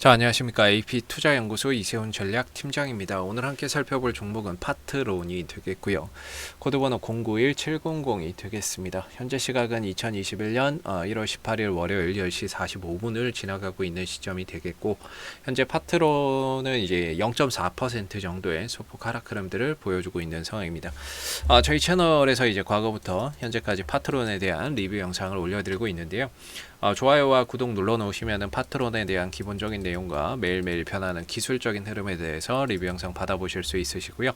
자, 안녕하십니까. AP투자연구소 이세훈 전략팀장입니다. 오늘 함께 살펴볼 종목은 파트론이 되겠고요. 코드번호 091700이 되겠습니다. 현재 시각은 2021년 1월 18일 월요일 10시 45분을 지나가고 있는 시점이 되겠고, 현재 파트론은 이제 0.4% 정도의 소폭 하락 흐름들을 보여주고 있는 상황입니다. 저희 채널에서 이제 과거부터 현재까지 파트론에 대한 리뷰 영상을 올려드리고 있는데요. 좋아요와 구독 눌러 놓으시면 파트론에 대한 기본적인 내용과 매일매일 변하는 기술적인 흐름에 대해서 리뷰 영상 받아보실 수 있으시고요.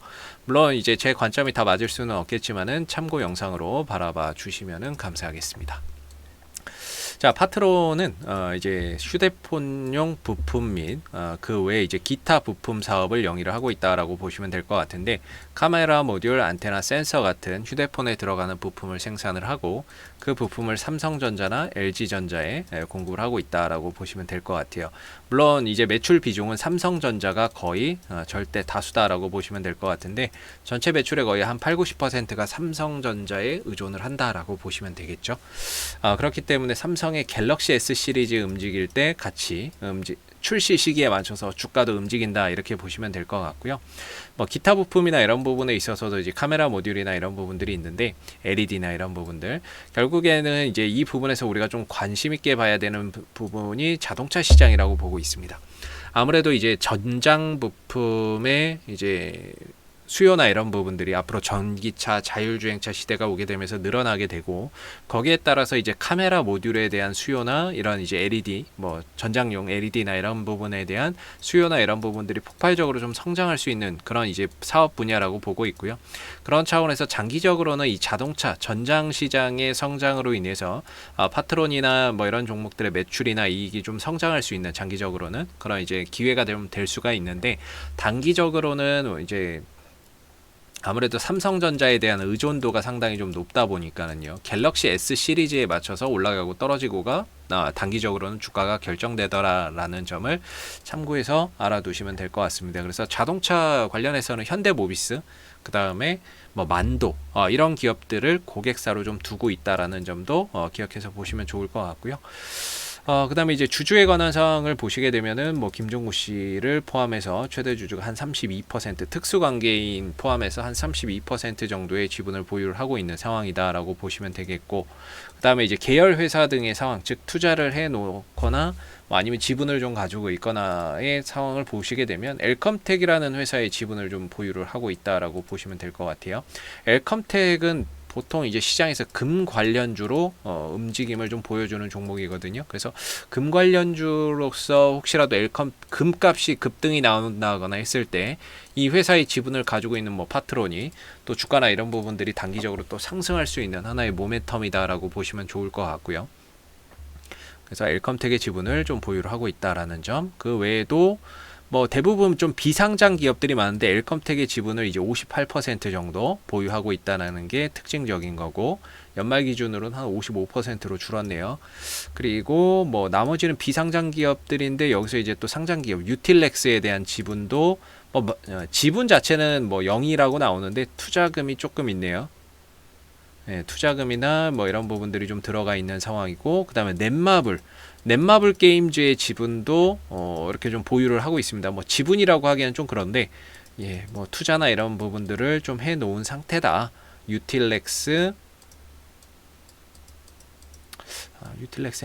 물론 이제 제 관점이 다 맞을 수는 없겠지만은 참고 영상으로 바라봐 주시면 감사하겠습니다. 자, 파트론은 이제 휴대폰용 부품 및 그 외에 이제 기타 부품 사업을 영위를 하고 있다라고 보시면 될 것 같은데, 카메라 모듈, 안테나, 센서 같은 휴대폰에 들어가는 부품을 생산을 하고 그 부품을 삼성전자나 LG전자에 공급을 하고 있다라고 보시면 될 것 같아요. 물론 이제 매출 비중은 삼성전자가 거의 절대 다수다라고 보시면 될 것 같은데, 전체 매출의 거의 한 8-90%가 삼성전자에 의존을 한다라고 보시면 되겠죠. 그렇기 때문에 삼성의 갤럭시 S 시리즈 움직일 때 같이 출시 시기에 맞춰서 주가도 움직인다, 이렇게 보시면 될 것 같고요. 뭐 기타 부품이나 이런 부분에 있어서도 이제 카메라 모듈이나 이런 부분들이 있는데, LED나 이런 부분들, 결국에는 이제 이 부분에서 우리가 좀 관심 있게 봐야 되는 부분이 자동차 시장이라고 보고 있습니다. 아무래도 이제 전장 부품의 이제 수요나 이런 부분들이 앞으로 전기차, 자율주행차 시대가 오게 되면서 늘어나게 되고, 거기에 따라서 이제 카메라 모듈에 대한 수요나 이런 이제 LED, 뭐 전장용 LED나 이런 부분에 대한 수요나 이런 부분들이 폭발적으로 좀 성장할 수 있는 그런 이제 사업 분야라고 보고 있고요. 그런 차원에서 장기적으로는 이 자동차 전장 시장의 성장으로 인해서 파트론이나 뭐 이런 종목들의 매출이나 이익이 좀 성장할 수 있는, 장기적으로는 그런 이제 기회가 될 수가 있는데, 단기적으로는 이제 아무래도 삼성전자에 대한 의존도가 상당히 좀 높다 보니까는요, 갤럭시 S 시리즈에 맞춰서 올라가고 떨어지고가 단기적으로는 주가가 결정되더라라는 점을 참고해서 알아두시면 될 것 같습니다. 그래서 자동차 관련해서는 현대모비스, 그 다음에 뭐 만도, 이런 기업들을 고객사로 좀 두고 있다라는 점도 기억해서 보시면 좋을 것 같고요. 그 다음에 이제 주주에 관한 사항을 보시게 되면은 뭐 김종구 씨를 포함해서 최대 주주가 한 32%, 특수관계인 포함해서 한 32% 정도의 지분을 보유를 하고 있는 상황이다라고 보시면 되겠고, 그 다음에 이제 계열 회사 등의 상황, 즉 투자를 해 놓거나 뭐 아니면 지분을 좀 가지고 있거나의 상황을 보시게 되면 엘컴텍이라는 회사의 지분을 좀 보유를 하고 있다라고 보시면 될 것 같아요. 엘컴텍은 보통 이제 시장에서 금 관련주로 움직임을 좀 보여주는 종목이거든요. 그래서 금 관련주로서 혹시라도 금값이 급등이 나온다거나 했을 때 이 회사의 지분을 가지고 있는 뭐 파트론이 또 주가나 이런 부분들이 단기적으로 또 상승할 수 있는 하나의 모멘텀이다라고 보시면 좋을 것 같고요. 그래서 엘컴텍의 지분을 좀 보유를 하고 있다라는 점, 그 외에도 뭐 대부분 좀 비상장 기업들이 많은데 엘컴텍의 지분을 이제 58% 정도 보유하고 있다는 게 특징적인 거고, 연말 기준으로는 한 55%로 줄었네요. 그리고 뭐 나머지는 비상장 기업들인데, 여기서 이제 또 상장 기업 유틸렉스에 대한 지분도 지분 자체는 뭐 0이라고 나오는데 투자금이 조금 있네요. 네, 투자금이나 뭐 이런 부분들이 좀 들어가 있는 상황이고, 그 다음에 넷마블 게임즈의 지분도 이렇게 좀 보유를 하고 있습니다. 뭐 지분이라고 하기에는 좀 그런데, 예, 뭐 투자나 이런 부분들을 좀 해 놓은 상태다. 유틸렉스에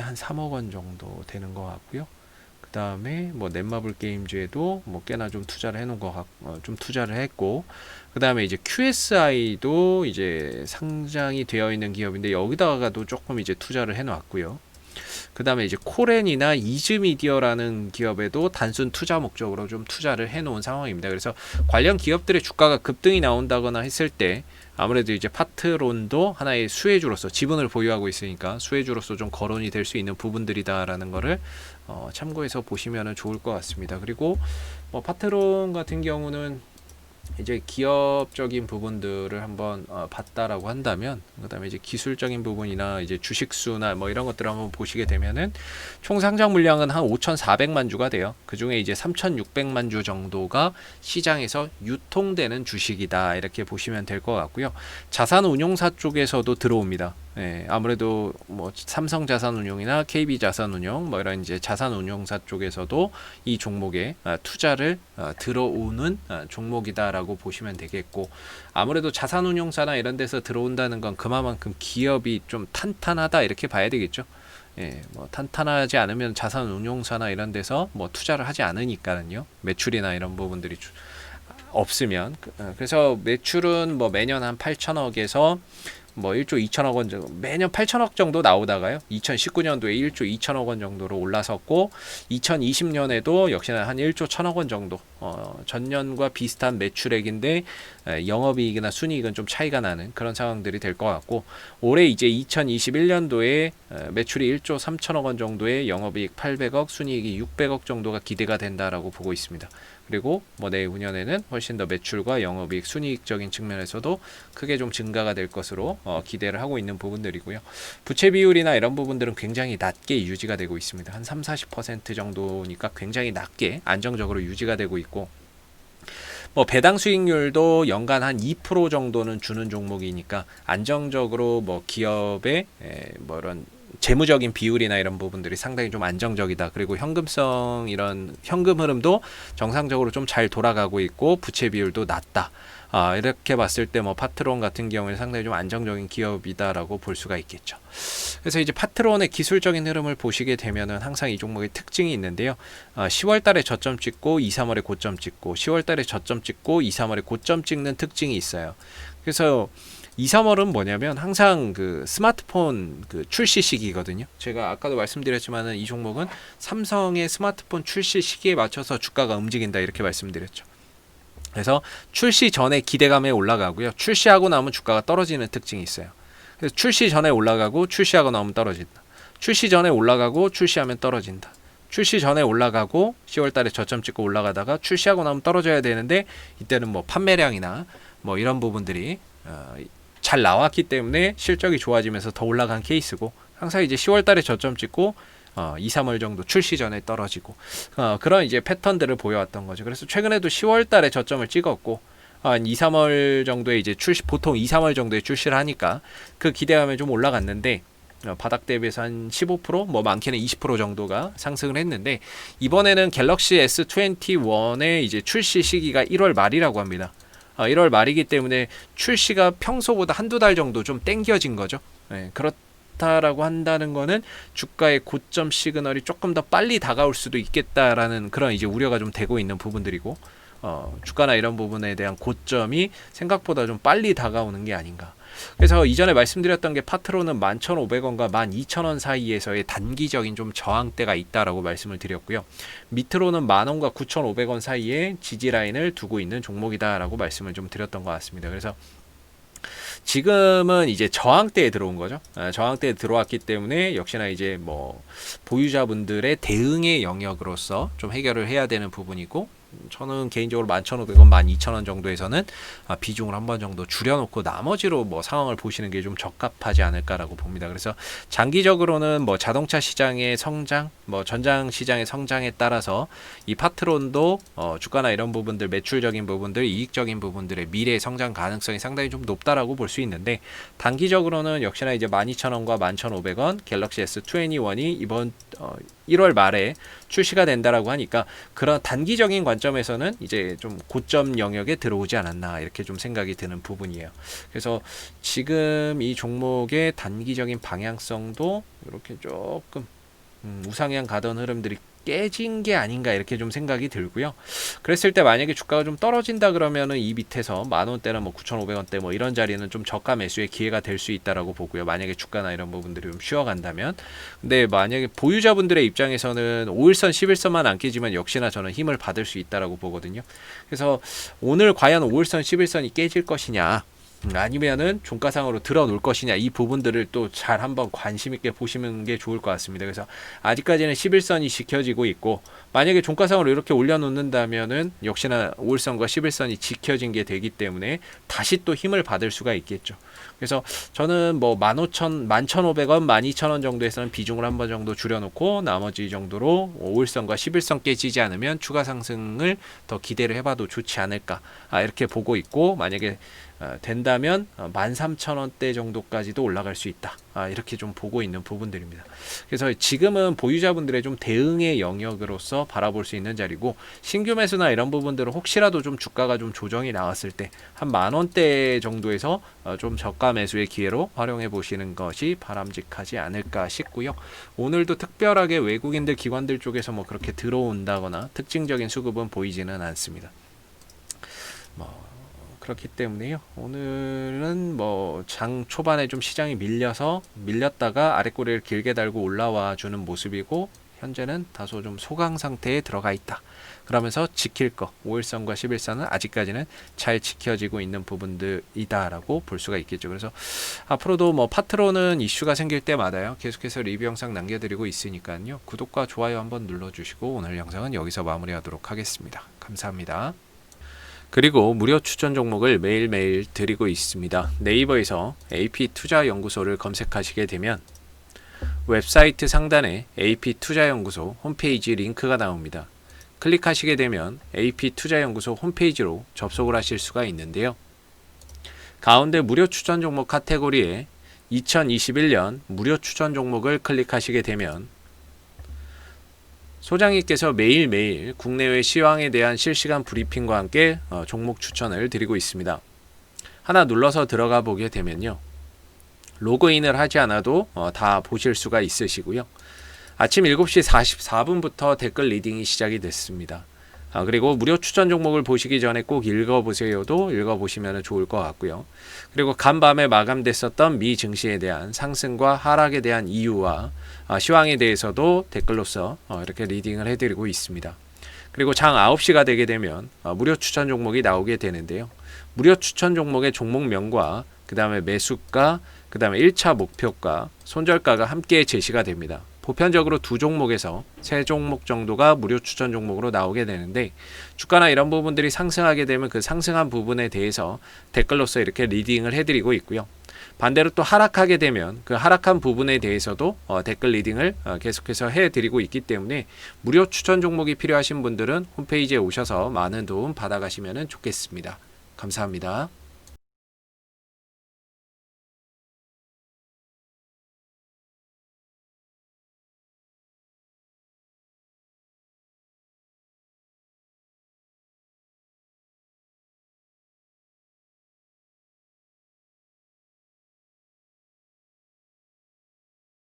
한 3억 원 정도 되는 것 같고요. 그 다음에 뭐 넷마블 게임즈에도 뭐 꽤나 좀 투자를 해놓은 것 같고, 좀 투자를 했고, 그 다음에 이제 QSI도 이제 상장이 되어 있는 기업인데 여기다가도 조금 이제 투자를 해놨고요. 그 다음에 이제 코렌이나 이즈미디어라는 기업에도 단순 투자 목적으로 좀 투자를 해놓은 상황입니다. 그래서 관련 기업들의 주가가 급등이 나온다거나 했을 때 아무래도 이제 파트론도 하나의 수혜주로서 지분을 보유하고 있으니까 수혜주로서 좀 거론이 될 수 있는 부분들이다라는 거를 참고해서 보시면 좋을 것 같습니다. 그리고 뭐 파트론 같은 경우는 이제 기업적인 부분들을 한번 봤다라고 한다면, 그다음에 이제 기술적인 부분이나 이제 주식수나 뭐 이런 것들을 한번 보시게 되면은 총 상장 물량은 한 5,400만 주가 돼요. 그 중에 이제 3,600만 주 정도가 시장에서 유통되는 주식이다, 이렇게 보시면 될 것 같고요. 자산 운용사 쪽에서도 들어옵니다. 예, 아무래도 뭐 삼성 자산운용이나 KB 자산운용 뭐 이런 이제 자산운용사 쪽에서도 이 종목에 투자를 들어오는 종목이다라고 보시면 되겠고, 아무래도 자산운용사나 이런 데서 들어온다는 건 그만큼 기업이 좀 탄탄하다 이렇게 봐야 되겠죠. 예, 뭐 탄탄하지 않으면 자산운용사나 이런 데서 뭐 투자를 하지 않으니까는요. 매출이나 이런 부분들이 없으면. 그래서 매출은 뭐 매년 한 8천억에서 뭐 1조 2천억 원 정도, 매년 8천억 정도 나오다가요. 2019년도에 1조 2천억 원 정도로 올라섰고, 2020년에도 역시나 한 1조 1천억 원 정도, 전년과 비슷한 매출액인데 영업이익이나 순이익은 좀 차이가 나는 그런 상황들이 될 것 같고, 올해 이제 2021년도에 매출이 1조 3천억 원 정도의 영업이익 800억, 순이익이 600억 정도가 기대가 된다라고 보고 있습니다. 그리고 뭐 내후년에는 훨씬 더 매출과 영업이익, 순이익적인 측면에서도 크게 좀 증가가 될 것으로 기대를 하고 있는 부분들이고요. 부채 비율이나 이런 부분들은 굉장히 낮게 유지가 되고 있습니다. 한 3-40% 정도니까 굉장히 낮게 안정적으로 유지가 되고 있고, 뭐 배당 수익률도 연간 한 2% 정도는 주는 종목이니까 안정적으로 뭐 기업의 뭐 이런 재무적인 비율이나 이런 부분들이 상당히 좀 안정적이다. 그리고 현금성 이런 현금 흐름도 정상적으로 좀 잘 돌아가고 있고, 부채 비율도 낮다. 이렇게 봤을 때 뭐 파트론 같은 경우에 상당히 좀 안정적인 기업이다라고 볼 수가 있겠죠. 그래서 이제 파트론의 기술적인 흐름을 보시게 되면은 항상 이 종목의 특징이 있는데요. 10월 달에 저점 찍고 2, 3월에 고점 찍고, 10월 달에 저점 찍고 2, 3월에 고점 찍는 특징이 있어요. 그래서 2, 3월은 뭐냐면 항상 그 스마트폰 그 출시 시기거든요. 제가 아까도 말씀드렸지만은 이 종목은 삼성의 스마트폰 출시 시기에 맞춰서 주가가 움직인다 이렇게 말씀드렸죠. 그래서 출시 전에 기대감에 올라가고요. 출시하고 나면 주가가 떨어지는 특징이 있어요. 그래서 출시 전에 올라가고 출시하고 나면 떨어진다. 출시 전에 올라가고 출시하면 떨어진다. 출시 전에 올라가고 10월 달에 저점 찍고 올라가다가 출시하고 나면 떨어져야 되는데, 이때는 뭐 판매량이나 뭐 이런 부분들이 잘 나왔기 때문에 실적이 좋아지면서 더 올라간 케이스고, 항상 이제 10월 달에 저점 찍고 2, 3월 정도 출시 전에 떨어지고, 그런 이제 패턴들을 보여왔던 거죠. 그래서 최근에도 10월 달에 저점을 찍었고, 한 2, 3월 정도에 이제 보통 2, 3월 정도에 출시를 하니까 그 기대감에 좀 올라갔는데, 바닥 대비해서 한 15%, 뭐 많게는 20% 정도가 상승을 했는데, 이번에는 갤럭시 S21의 이제 출시 시기가 1월 말이라고 합니다. 1월 말이기 때문에 출시가 평소보다 한두 달 정도 좀 땡겨진 거죠. 네, 그렇다라고 한다는 거는 주가의 고점 시그널이 조금 더 빨리 다가올 수도 있겠다라는 그런 이제 우려가 좀 되고 있는 부분들이고, 주가나 이런 부분에 대한 고점이 생각보다 좀 빨리 다가오는 게 아닌가. 그래서 이전에 말씀드렸던 게 파트론은 11,500원과 12,000원 사이에서의 단기적인 좀 저항대가 있다라고 말씀을 드렸고요. 밑으로는 만원과 9,500원 사이에 지지 라인을 두고 있는 종목이다라고 말씀을 좀 드렸던 것 같습니다. 그래서 지금은 이제 저항대에 들어온 거죠. 저항대에 들어왔기 때문에 역시나 이제 뭐 보유자분들의 대응의 영역으로서 좀 해결을 해야 되는 부분이고, 저는 개인적으로 11,500원, 12,000원 정도에서는 비중을 한 번 정도 줄여놓고 나머지로 뭐 상황을 보시는 게 좀 적합하지 않을까라고 봅니다. 그래서 장기적으로는 뭐 자동차 시장의 성장, 뭐 전장 시장의 성장에 따라서 이 파트론도 주가나 이런 부분들, 매출적인 부분들, 이익적인 부분들의 미래 성장 가능성이 상당히 좀 높다라고 볼 수 있는데, 단기적으로는 역시나 이제 12,000원과 11,500원 갤럭시 S21이 이번 1월 말에 출시가 된다라고 하니까, 그런 단기적인 관점에서는 이제 좀 고점 영역에 들어오지 않았나 이렇게 좀 생각이 드는 부분이에요. 그래서 지금 이 종목의 단기적인 방향성도 이렇게 조금 우상향 가던 흐름들이 깨진 게 아닌가 이렇게 좀 생각이 들고요. 그랬을 때 만약에 주가가 좀 떨어진다 그러면은 이 밑에서 만원대나 뭐 9,500원대 뭐 이런 자리는 좀 저가 매수의 기회가 될 수 있다라고 보고요. 만약에 주가나 이런 부분들이 좀 쉬어간다면. 근데 만약에 보유자분들의 입장에서는 5일선 11선만 안 깨지면 역시나 저는 힘을 받을 수 있다라고 보거든요. 그래서 오늘 과연 5일선 11선이 깨질 것이냐, 아니면은 종가상으로 들어 놓을 것이냐, 이 부분들을 또 잘 한번 관심 있게 보시는 게 좋을 것 같습니다. 그래서 아직까지는 11선이 지켜지고 있고, 만약에 종가상으로 이렇게 올려놓는다면은 역시나 5일선과 11선이 지켜진 게 되기 때문에 다시 또 힘을 받을 수가 있겠죠. 그래서 저는 뭐 15,000, 11,500원, 12,000원 정도에서는 비중을 한 번 정도 줄여놓고, 나머지 정도로 5일선과 11선 깨지지 않으면 추가 상승을 더 기대를 해봐도 좋지 않을까, 이렇게 보고 있고, 만약에 된다면 13,000원대 정도까지도 올라갈 수 있다. 이렇게 좀 보고 있는 부분들입니다. 그래서 지금은 보유자분들의 좀 대응의 영역으로서 바라볼 수 있는 자리고, 신규 매수나 이런 부분들은 혹시라도 좀 주가가 좀 조정이 나왔을 때 한 10,000원대 정도에서 좀 저가 매수의 기회로 활용해 보시는 것이 바람직하지 않을까 싶고요. 오늘도 특별하게 외국인들 기관들 쪽에서 뭐 그렇게 들어온다거나 특징적인 수급은 보이지는 않습니다. 그렇기 때문에요. 오늘은 뭐 장 초반에 좀 시장이 밀렸다가 아랫꼬리를 길게 달고 올라와 주는 모습이고, 현재는 다소 좀 소강 상태에 들어가 있다. 그러면서 지킬 거 5일선과 11선은 아직까지는 잘 지켜지고 있는 부분들이다라고 볼 수가 있겠죠. 그래서 앞으로도 뭐 파트로는 이슈가 생길 때마다요, 계속해서 리뷰 영상 남겨드리고 있으니까요. 구독과 좋아요 한번 눌러주시고 오늘 영상은 여기서 마무리하도록 하겠습니다. 감사합니다. 그리고 무료 추천 종목을 매일매일 드리고 있습니다. 네이버에서 AP투자연구소를 검색하시게 되면 웹사이트 상단에 AP투자연구소 홈페이지 링크가 나옵니다. 클릭하시게 되면 AP투자연구소 홈페이지로 접속을 하실 수가 있는데요. 가운데 무료 추천 종목 카테고리에 2021년 무료 추천 종목을 클릭하시게 되면 소장님께서 매일매일 국내외 시황에 대한 실시간 브리핑과 함께 종목 추천을 드리고 있습니다. 하나 눌러서 들어가 보게 되면요, 로그인을 하지 않아도 다 보실 수가 있으시고요. 아침 7시 44분부터 댓글 리딩이 시작이 됐습니다. 그리고 무료 추천 종목을 보시기 전에 꼭 읽어보세요도 읽어보시면 좋을 것 같고요. 그리고 간밤에 마감됐었던 미 증시에 대한 상승과 하락에 대한 이유와 시황에 대해서도 댓글로서 이렇게 리딩을 해드리고 있습니다. 그리고 장 9시가 되게 되면 무료 추천 종목이 나오게 되는데요. 무료 추천 종목의 종목명과 그 다음에 매수가, 그 다음에 1차 목표가, 손절가가 함께 제시가 됩니다. 보편적으로 2종목에서 3종목 정도가 무료 추천 종목으로 나오게 되는데, 주가나 이런 부분들이 상승하게 되면 그 상승한 부분에 대해서 댓글로서 이렇게 리딩을 해드리고 있고요. 반대로 또 하락하게 되면 그 하락한 부분에 대해서도 댓글 리딩을 계속해서 해드리고 있기 때문에 무료 추천 종목이 필요하신 분들은 홈페이지에 오셔서 많은 도움 받아가시면 좋겠습니다. 감사합니다.